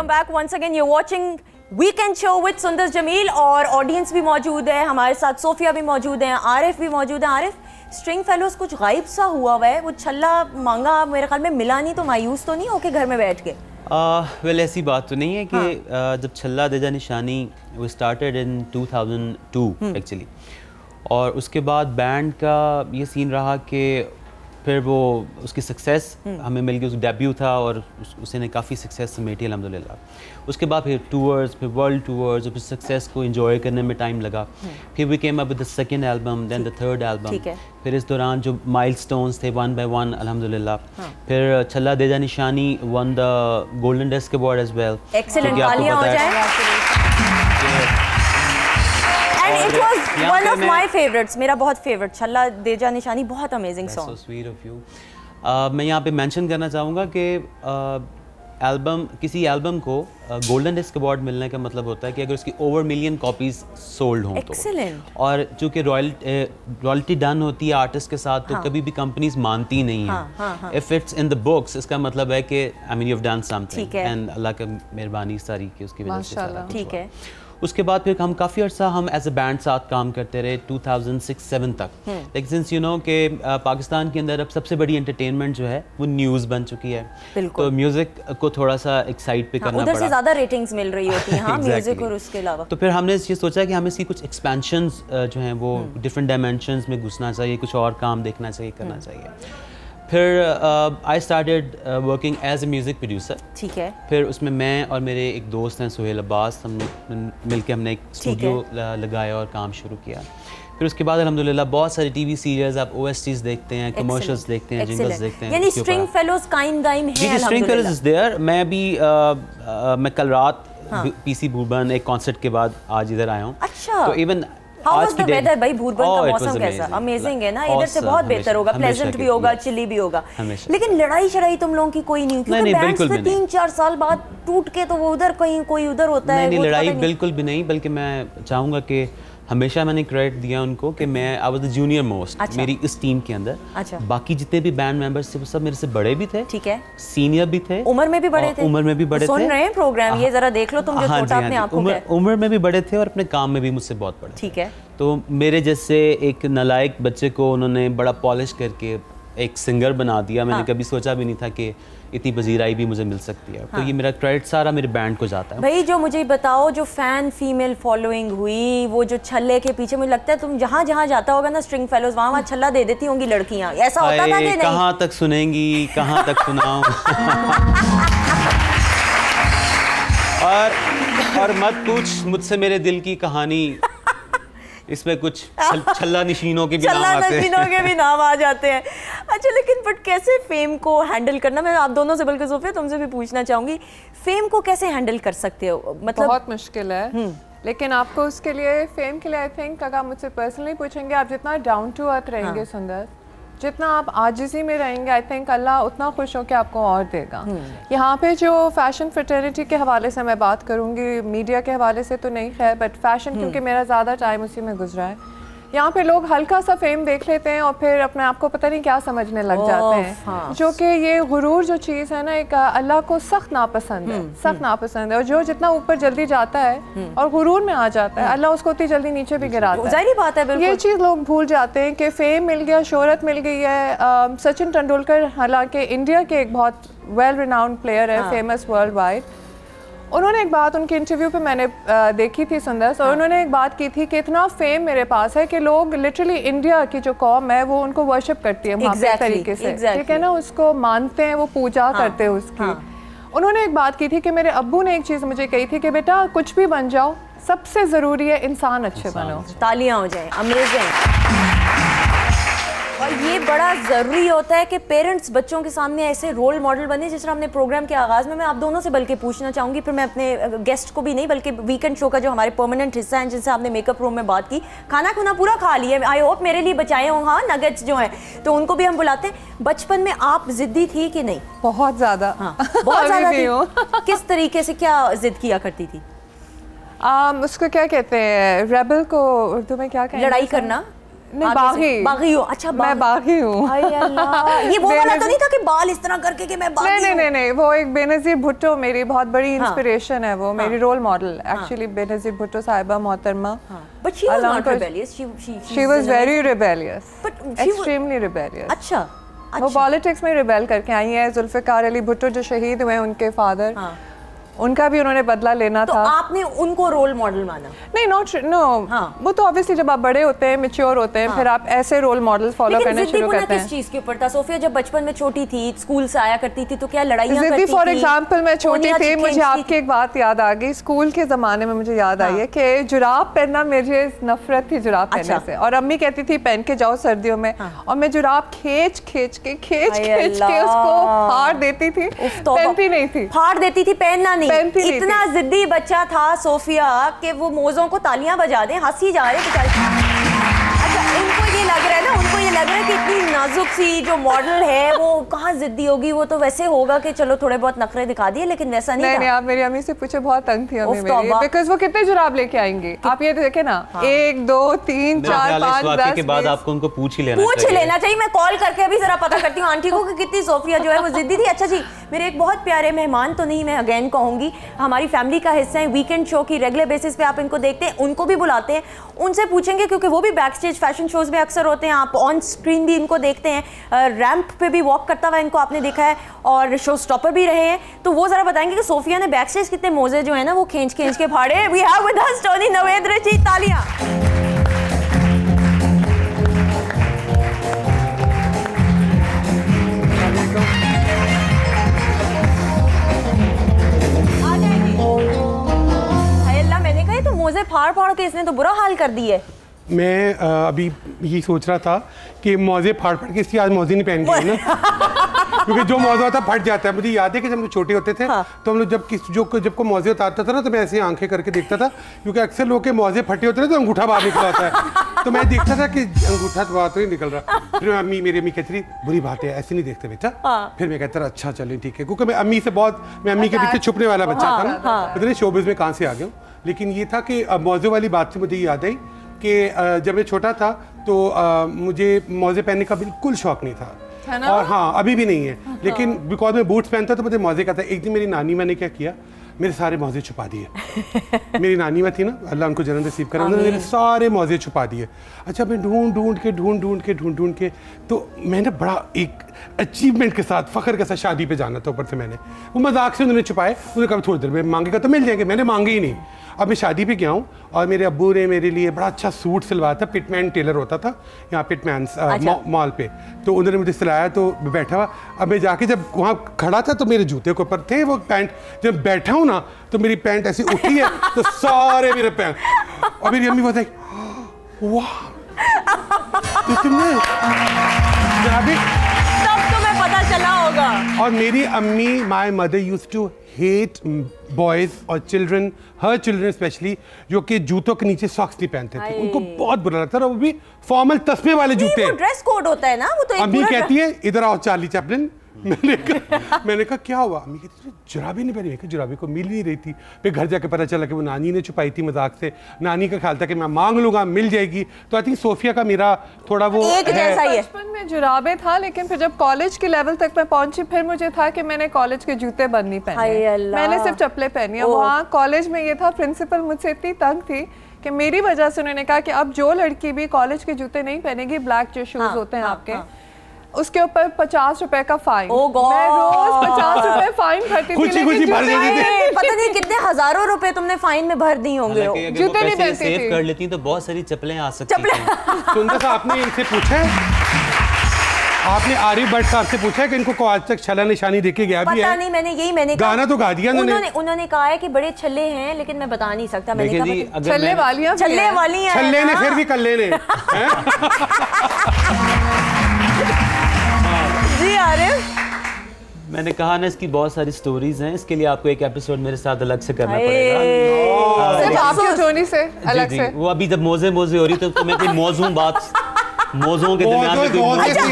back once again. You're watching Weekend Show with सुंदर जमील और audience भी मौजूद है हमारे साथ, सोफिया भी मौजूद है, आरिफ भी मौजूद है। आरिफ, स्ट्रिंग फेलोज कुछ गायब सा हुआ है, वो छल्ला मांगा मेरे ख्याल में मिला नहीं, तो मायूस तो नहीं होके घर में बैठ के? वेल ऐसी बात तो नहीं है कि जब छल्ला देजा निशानी वो स्टार्टेड इन 2002 एक्चुअली, और उसके बाद बैंड का ये सीन रहा कि फिर वो उसकी सक्सेस हमें मिल गई, उसका डेब्यू था और उसने काफ़ी सक्सेस समेटी अल्हम्दुलिल्लाह। उसके बाद फिर टूर्स, फिर वर्ल्ड टूर्स, और फिर सक्सेस को एंजॉय करने में टाइम लगा। फिर we came up with the second album, then the third album. फिर इस दौरान जो माइलस्टोन्स थे वन बाय वन अल्हम्दुलिल्लाह। फिर Challa Deja Nishani won the golden disc award as well. Excellent, तालियां हो जाए। And it was one of my favorites, मेरा बहुत फेवरेट छल्ला देजा निशानी, बहुत amazing song. So sweet of you. मैं यहाँ पे मेंशन करना चाहूँगा कि किसी एल्बम को गोल्डन डिस्क अवार्ड मिलने का मतलब होता है कि अगर उसकी ओवर मिलियन कॉपीज सोल्ड हों तो। Excellent. और चूँकि रॉयल्टी डन होती है आर्टिस्ट के साथ, तो कभी भी कंपनीज मानती नहीं है। If it's in the books, इसका मतलब है कि I mean you have done something, and अल्लाह की मेहरबानी सारी की उसकी वजह से। ठीक है। उसके बाद फिर हम काफ़ी अर्सा हम एज ए बैंड साथ काम करते रहे 2006-07 तक। लेकिन सिंस यू नो कि पाकिस्तान के अंदर अब सबसे बड़ी एंटरटेनमेंट जो है वो न्यूज़ बन चुकी है, तो म्यूज़िक को थोड़ा सा एक साइड पे करना उधर पड़ा। से ज़्यादा रेटिंग्स मिल रही होती हैं म्यूज़िक और उसके अलावा। तो फिर हमने ये सोचा कि हमें इसकी कुछ एक्सपेंशंस जो हैं वो डिफरेंट डायमेंशंस में घुसना चाहिए, कुछ और काम देखना चाहिए, करना चाहिए। फिर I started working as a music producer. ठीक है। फिर उसमें मैं और मेरे एक दोस्त हैं सुहेल अब्बास, हम मिलके हमने एक स्टूडियो लगाया और काम शुरू किया। फिर उसके बाद अल्हम्दुलिल्लाह बहुत सारी टीवी सीरियल्स, आप OSTs देखते हैं, कमर्शियल्स देखते हैं, जिंगल्स देखते हैं। यानी स्ट्रिंग फेलोज काइम गाइम है अल्हम्दुलिल्लाह। String fellows is there. मैं भी मैं कल रात PC भूरबन एक कॉन्सर्ट के बाद आज इधर आया हूँ। अच्छा। तो even How was the weather भाई? भूरबन का मौसम कैसा? अमेजिंग है ना, इधर से बहुत बेहतर होगा, प्लेजेंट भी होगा, चिली भी होगा। लेकिन लड़ाई शड़ाई तुम लोगों की कोई नहीं, क्योंकि बैंड्स पे 3-4 साल बाद टूट के तो वो उधर कहीं कोई उधर होता है। नहीं, लड़ाई बिल्कुल भी नहीं, बल्कि मैं चाहूँगा कि हमेशा मैंने क्रेडिट दिया उनको कि मैं I was the junior most मेरी इस टीम के अंदर। अच्छा। बाकी जितने भी बैंड मेंबर्स थे वो सब मेरे से बड़े भी थे। ठीक है। सीनियर भी थे, उम्र में भी बड़े थे। उम्र में भी बड़े थे। सुन रहे हैं प्रोग्राम, ये जरा देख लो तुम जो छोटा अपने आंखों में। उम्र में भी बड़े थे और अपने काम में भी मुझसे बहुत बड़े। ठीक है। तो मेरे जैसे एक नालायक बच्चे को उन्होंने बड़ा पॉलिश करके एक सिंगर बना दिया। मैंने कभी सोचा भी नहीं था कि इतनी पजीराई भी मुझे मिल सकती है। तो ये मेरा क्रेडिट सारा मेरे बैंड को जाता है। भाई जो मुझे बताओ, जो फैन फीमेल फॉलोइंग हुई, वो जो छल्ले के पीछे, मुझे लगता है तुम जहाँ जहाँ जाता होगा ना स्ट्रिंग फेलोज, वहाँ छल्ला दे देती होंगी लड़कियाँ। ऐसा होता था कि नहीं? कहाँ तक सुनेंगी, कहाँ तक सुनाऊं। और मत पूछ मुझसे मेरे दिल की कहानी, इसमें कुछ छल्ला नशीनों के भी नाम आ जाते हैं। अच्छा, लेकिन बट कैसे फेम को हैंडल करना, मैं आप दोनों से बल्कि सोफिया तुमसे भी पूछना चाहूँगी, फेम को कैसे हैंडल कर सकते हो? मतलब बहुत मुश्किल है, लेकिन आपको उसके लिए, फेम के लिए आई थिंक अगर मुझसे पर्सनली पूछेंगे, आप जितना डाउन टू अर्थ रहेंगे सुंदर, जितना आप आजिज़ी में रहेंगे, आई थिंक अल्लाह उतना खुश हो के आपको और देगा। यहाँ पे जो फैशन फ्रेटर्निटी के हवाले से मैं बात करूँगी, मीडिया के हवाले से तो नहीं है, बट फैशन क्योंकि मेरा ज़्यादा टाइम उसी में गुजरा है, यहाँ पे लोग हल्का सा फेम देख लेते हैं और फिर अपने आप को पता नहीं क्या समझने लग जाते हैं। जो कि ये गुरूर जो चीज़ है ना, एक अल्लाह को सख्त नापसंद है, सख्त नापसंद है। और जो जितना ऊपर जल्दी जाता है और गुरूर में आ जाता है, अल्लाह उसको उतनी जल्दी नीचे भी गिराता है। जाहिर बात है, बिल्कुल। ये चीज़ लोग भूल जाते हैं कि फेम मिल गया, शोहरत मिल गई है। सचिन तेंदुलकर हालांकि इंडिया के एक बहुत वेल रिनाउंड प्लेयर है, फेमस वर्ल्ड वाइड। उन्होंने एक बात उनके इंटरव्यू पे मैंने देखी थी सुंदर, और उन्होंने एक बात की थी कि इतना फेम मेरे पास है कि लोग लिटरली इंडिया की जो कौम है वो उनको वर्शिप करती है वहाँ तरीके से, ठीक है ना, उसको मानते हैं, वो पूजा करते हैं उसकी। उन्होंने एक बात की थी कि मेरे अब्बू ने एक चीज़ मुझे कही थी कि बेटा कुछ भी बन जाओ, सबसे ज़रूरी है इंसान अच्छे बनो। तालियां हो जाए, अमेजिंग। और ये बड़ा ज़रूरी होता है कि पेरेंट्स बच्चों के सामने ऐसे रोल मॉडल बने, जिस तरह हमने प्रोग्राम के आगाज़ में, मैं आप दोनों से बल्कि पूछना चाहूँगी, फिर मैं अपने गेस्ट को भी नहीं बल्कि वीकेंड शो का जो हमारे परमानेंट हिस्सा हैं, जिनसे आपने मेकअप रूम में बात की, खाना खुना पूरा खा लिया, आई होप मेरे लिए बचाए हों, हाँ, नगेट्स जो हैं, तो उनको भी हम बुलाते हैं। बचपन में आप ज़िद्दी थी कि नहीं? बहुत ज़्यादा। हाँ, बहुत ज़्यादा थी। किस तरीके से, क्या ज़िद किया करती थी? उसको क्या कहते हैं, रेबल को उर्दू में क्या कहते हैं? लड़ाई करना। नहीं, बागी। बागी हो? अच्छा, मैं बागी हूँ। ये वो वाला तो नहीं था कि बाल इस तरह करके कि मैं बागी हूँ? नहीं, वो एक बेनज़ीर भुट्टो मेरी बहुत बड़ी इंस्पिरेशन है, वो मेरी role model actually, Benazir Bhutto साहिबा मोहतरमा। But she was not rebellious. She was very rebellious. But extremely rebellious. अच्छा, वो पॉलिटिक्स में रिबेल करके आई हैं। जुल्फ़िकार अली भुट्टो जो शहीद हुए, उनके फादर, उनका भी उन्होंने बदला लेना तो था। आपने उनको रोल मॉडल माना? नहीं, नो। वो तो ऑब्वियसली जब आप बड़े होते हैं, मैच्योर होते हैं, फिर आप ऐसे रोल मॉडल फॉलो करने शुरू करते हैं। किस चीज के ऊपर था? सोफिया जब बचपन में छोटी थी, स्कूल से आया करती थी, तो क्या लड़ाइयाँ करती थी? फॉर एग्जांपल मैं छोटी थी, मुझे आपकी एक बात याद आ गई। स्कूल के ज़माने में मुझे याद आई है कि जुराब पहनना, मुझे नफरत थी जुराब पहनने से, और अम्मी कहती थी पहन के जाओ सर्दियों में, और मैं जुराब खींच के उसको फाड़ देती थी, पहनती नहीं थी। फाड़ देती थी, पहनना नहीं। इतना जिद्दी बच्चा था सोफिया कि वो मोज़ों को तालियां बजा दें, हंसी जा रहे बेचारे। अच्छा, इनको ये लग रहा है ना, उनको ये लग रहा है कि इतनी नाजुक सी जो मॉडल है वो कहाँ जिद्दी होगी, वो तो वैसे होगा कि चलो थोड़े बहुत नखरे दिखा दिए, लेकिन वैसा नहीं था। नहीं, आप मेरी अम्मी से पूछे, बहुत तंग थी अम्मी मेरी, बिकॉज़ वो कितने जुराब लेके आएंगे। आप ये देखें ना, 1 2 3 4 5 10 के बाद आपको उनको पूछ ही लेना चाहिए। मैं कॉल करके अभी जरा पता करती हूँ आंटी को कि कितनी सोफिया जो है वो जिद्दी थी। अच्छा जी, मेरे एक बहुत प्यारे मेहमान, तो नहीं मैं अगेन कहूँगी, हमारी फैमिली का हिस्सा है, वीकेंड शो की रेगुलर बेसिस पे आप इनको देखते हैं, उनको भी बुलाते हैं, उनसे पूछेंगे क्योंकि वो भी बैक स्टेज फैशन शोज में अक्सर होते हैं, आप ऑन स्क्रीन भी इनको देखते हैं, रैंप पे भी वॉक करता हुआ इनको आपने देखा है, और शो स्टॉपर भी रहे हैं, तो वो जरा बताएंगे कि सोफिया ने बैक स्टेज कितने मोजे जो है ना वो खींच के फाड़े। We have with us Tony Navendra ji, तालियां। मोजे फाड़ के इसने तो बुरा हाल कर दी है। मैं अभी यही सोच रहा था कि मोजे फाड़ के इसकी आज मोजे नहीं पहन के ना, क्योंकि जो मोजा होता फट जाता है। मुझे याद है कि जब हम छोटे होते थे तो हम लोग जब को मोजे उतारता था ना, तो मैं ऐसे आंखें करके देखता था, क्योंकि अक्सर लोग के मोजे फटे होते थे तो अंगूठा बाहर निकल आता है, तो मैं देखता था कि अंगूठा तो बाहर तो नहीं निकल रहा। फिर मेरी अम्मी कहती थी बुरी बात है, ऐसे नहीं देखते बेटा। फिर मैं कहता था अच्छा चलिए ठीक है, क्योंकि मैं अम्मी के पीछे छुपने वाला बच्चा था ना, पता नहीं शोबिज़ में कहाँ से आ गया। लेकिन ये था कि मोजे वाली बात से मुझे याद आई कि जब मैं छोटा था तो मुझे मोजे पहनने का बिल्कुल शौक नहीं था, और हाँ अभी भी नहीं है, लेकिन बिकॉज मैं बूट्स पहनता तो मुझे मोजे का था। एक दिन मेरी नानी माँ ने क्या किया, मेरे सारे मोजे छुपा दिए। मेरी नानी माँ थी ना, अल्लाह उनको जन्नत नसीब करे, उन्होंने मेरे सारे मोजे छुपा दिए। अच्छा, मैं ढूंढ के तो मैंने बड़ा एक अचीवमेंट के साथ, फ़ख्र के साथ शादी पे जाना था, ऊपर से मैंने वो मजाक से उन्होंने छुपाए। उन्होंने कहा थोड़ी देर में मांगेगा तो मिल जाएंगे, मैंने मांगे ही नहीं। अब मैं शादी पे गया हूँ और मेरे अब्बू ने मेरे लिए बड़ा अच्छा सूट सिलवाया था, पिटमैन टेलर होता था यहाँ पिटमैन्स मॉल पे, तो उन्होंने मुझे सिलाया, तो बैठा हुआ। अब मैं जाके जब वहाँ खड़ा था तो मेरे जूते के ऊपर थे वो पैंट, जब बैठा हूँ ना तो मेरी पैंट ऐसी उठी है तो सारे मेरे पैंट, और मेरी अम्मी बताई वाह तो तुमने तब तुम्हें पता चला होगा। और मेरी अम्मी, my mother used to hate boys और चिल्ड्रन, हर चिल्ड्रन स्पेशली, जो कि जूतों के नीचे सॉक्स नहीं पहनते थे, उनको बहुत बुरा लगता था, वो भी फॉर्मल तस्मे वाले जूते। वो ड्रेस कोड होता है ना, वो तो अम्मी कहती है इधर आओ चार्ली चैपलिन। मैंने कहा क्या हुआ? अम्मी कहती जुराबी नहीं पहनी, जुराबी को मिल नहीं रही थी। फिर घर जाके पता चला कि वो नानी ने छुपाई थी मजाक से। नानी का ख्याल था कि मैं मांग लूंगा मिल जाएगी। तो आई थिंक सोफिया का मेरा थोड़ा वो एक जैसा ही है। बचपन में जुराबे था, लेकिन फिर जब कॉलेज के लेवल तक मैं पहुंची, फिर मुझे था कि मैंने कॉलेज के जूते बंद नहीं पहने, मैंने सिर्फ चप्पलें पहनी। वहाँ कॉलेज में ये था, प्रिंसिपल मुझसे इतनी तंग थी कि मेरी वजह से उन्होंने कहा कि अब जो लड़की भी कॉलेज के जूते नहीं पहनेगी, ब्लैक जो शूज होते हैं आपके, उसके ऊपर 50 रुपए का फाइन। मैं रोज 50 रुपए फाइन भरती थी, पता नहीं कितने हजारों रुपए तुमने फाइन में भर दी होंगे। जूते नहीं पहनती थी। सेव कर लेती तो बहुत सारी चप्पलें आ सकती थी। सुंदर साहब, आपने इनसे पूछा है, आपने आरिफ भट्ट साहब से पूछा है कि इनको को आज तक छला निशानी देके गया भी है? पता नहीं, मैंने गाना तो गा दिया उन्होंने कहा है कि बड़े छल्ले हैं, लेकिन मैं बता नहीं सकता। मैंने कहा छल्ले वाली हैं, छल्ले ने फिर भी कल्ले ने। जी आरिफ, मैंने कहा ना इसकी बहुत सारी स्टोरीज हैं, इसके लिए आपको एक एपिसोड मेरे साथ अलग से करना पड़ेगा। सिर्फ आपके टोनी से अलग से। वो अभी जब मोजे हो रही तो मैं कोई मौजूं के दरमियान में कोई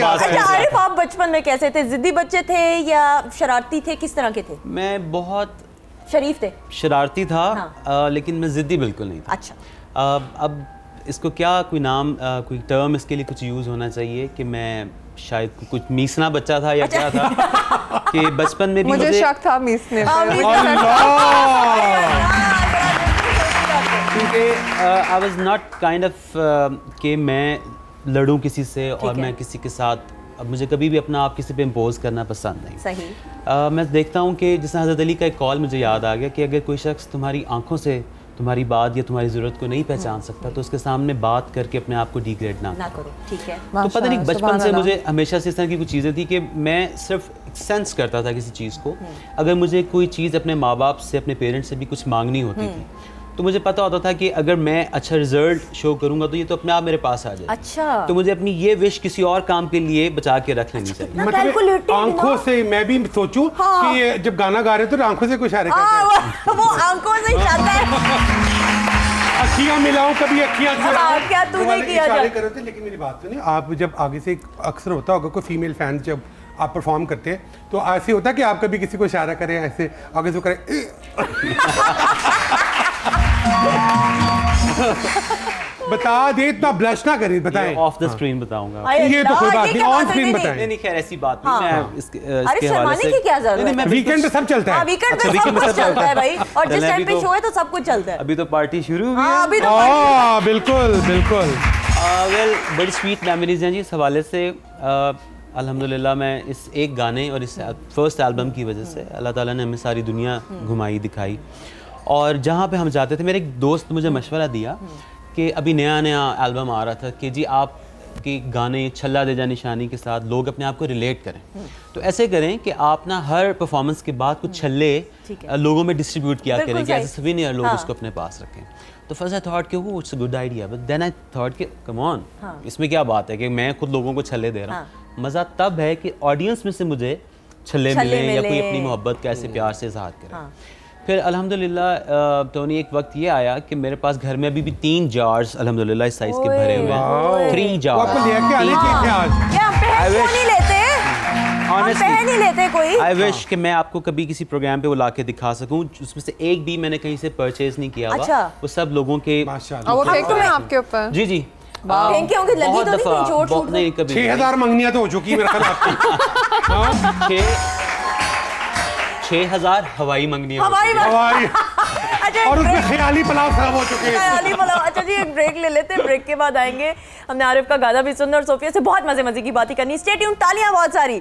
बात। अच्छा आरिफ, आप बचपन में कैसे थे? जिद्दी बच्चे थे या शरारती थे, किस तरह के थे? मैं बहुत शरीफ थे, शरारती था, लेकिन मैं जिद्दी बिल्कुल नहीं था। अच्छा, अब इसको क्या कोई नाम कोई टर्म इसके लिए कुछ यूज़ होना चाहिए कि मैं शायद कुछ मीसना बच्चा था या क्या था कि बचपन में भी मुझे शक था मीसने पे। क्योंकि I was not kind of कि मैं लड़ूं किसी से और मैं किसी के साथ, अब मुझे कभी भी अपना आप किसी पे इम्पोज करना पसंद नहीं। सही। मैं देखता हूँ कि जैसे हज़रत अली का एक कॉल मुझे याद आ गया कि अगर कोई शख्स तुम्हारी आंखों से तुम्हारी बात या तुम्हारी ज़रूरत को नहीं पहचान सकता तो उसके सामने बात करके अपने आप को डिग्रेड ना करो। ठीक है। तो पता नहीं बचपन से मुझे हमेशा से इस तरह की कुछ चीज़ें थी कि मैं सिर्फ सेंस करता था किसी चीज़ को। अगर मुझे कोई चीज़ अपने माँ बाप से, अपने पेरेंट्स से भी कुछ मांगनी होती थी तो मुझे पता होता था कि अगर मैं अच्छा रिजल्ट शो करूंगा तो ये तो अपने आप मेरे पास आ जाए। अच्छा। तो मुझे अपनी ये विश किसी और काम के लिए बचा के रख लेनी चाहिए। मतलब आंखों से मैं भी सोचूं कि जब गाना गा रहे तो आंखों से कुछ इशारे करते हैं। वो आंखों से इशारा है। अखियां मिलाऊं कभी अखियां क्या तूने किया इशारे कर रहे थे। लेकिन मेरी बात सुनिए, आप जब आगे से अक्सर होता होगा कोई फीमेल फैन जब आप परफॉर्म करते हैं तो ऐसे होता है कि आप कभी किसी को इशारा करें ऐसे आगे से करें बता दे, इतना ब्लश ना करें, बताएं। ऑफ द स्क्रीन बताऊंगा। ये तो कोई बात नहीं, ऑन स्क्रीन बताएं। नहीं खैर ऐसी बात नहीं। मैं इसके हवाले से क्या जरूरत है? वीकेंड पे सब चलता है। वीकेंड पे सब कुछ चलता है भाई, और जिस टाइम पे शो है तो सब कुछ चलता है। अभी तो पार्टी शुरू हुई है। अभी तो बिल्कुल बिल्कुल। वेल बड़ी स्वीट मेमोरीज हैं जी इस हवाले से। अल्हम्दुलिल्लाह मैं इस एक गाने और इस फर्स्ट एल्बम की वजह से अल्लाह ताला ने हमें सारी दुनिया घुमाई दिखाई। और जहाँ पे हम जाते थे, मेरे एक दोस्त मुझे मशवरा दिया कि अभी नया नया एल्बम आ रहा था कि जी आप कि गाने छल्ला दे जा निशानी के साथ लोग अपने आप को रिलेट करें। तो ऐसे करें कि आप ना हर परफॉर्मेंस के बाद कुछ छल्ले लोगों में डिस्ट्रीब्यूट किया करें कि ऐसे सवीनियर लोग उसको अपने पास रखें। तो फर्स्ट आई थॉट कि वो it's a good idea, but then I thought कि कम ऑन, इसमें क्या बात है कि मैं खुद लोगों को छल्ले दे रहा हूँ। मज़ा तब है कि ऑडियंस में से मुझे छल्ले मिले या कोई अपनी मोहब्बत का ऐसे प्यार से इजहार करे। फिर अल्हम्दुलिल्लाह टोनी एक वक्त ये आया कि मेरे पास घर में अभी भी 3 जार्स अल्हम्दुलिल्लाह इस साइज के भरे हुए हैं। 3 जार्स। आई विश कि मैं आपको कभी किसी प्रोग्राम पे वो ला के दिखा सकूं, उसमें से एक भी मैंने कहीं से परचेज नहीं किया हुआ। वो सब लोगं के आपके ऊपर। जी जी लगी तो नहीं कोई चोट छूट नहीं कभी 6000 मंगनियां तो हो चुकी है मेरे ख्याल आपकी। 6000 हवाई मंगनियां हवाई और उसमें ख्याली पुलाव खराब हो चुके हैं। ख्याली पुलाव। अच्छा जी एक ब्रेक ले लेते हैं, ब्रेक के बाद आएंगे। हमने आरिफ का गाना भी सुनना और सोफिया से बहुत मजे की बातें करनी। स्टे ट्यून्ड, तालियां बहुत सारी।